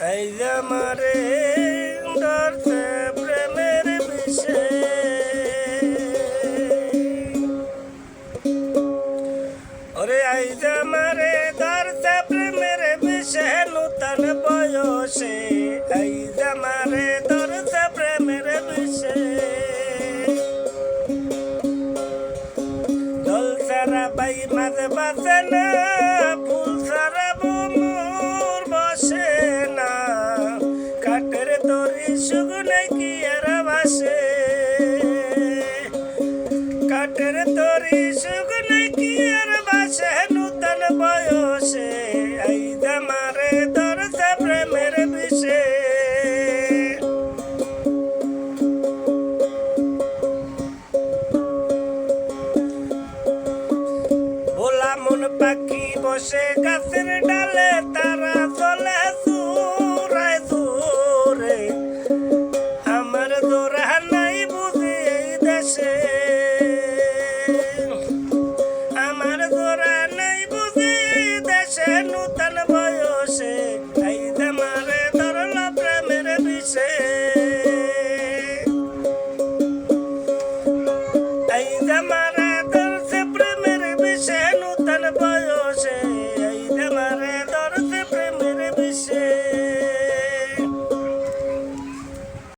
এই যে আমারে ধরছে প্রেমের বিষে, ওরে এই যে আমারে ধরছে প্রেমের বিষে নূতন বয়সে, এই যে আমারে ধরছে প্রেমের বিষে। জল সারা বাই মাঝে বাসে না, ফুল সারা বুমুর বসে না, কাঠের তরি শুকনে কি আর বাসে, কাঠের তরি শুকনে কি আর বাসে নূতন বয়সে, এই জামারে ধরছে প্রেমের বিষে। ভোলা মন পাখি বসে গাছের ডালে, তারা চলে সুরায় সুরে, আমার দোরা নাই বুঝি এই দেশে, আমার দোরা নাই বুঝি এই দেশে নূতন বয়সে, এই জামারে ধরল প্রেমের বিষে, এই জামার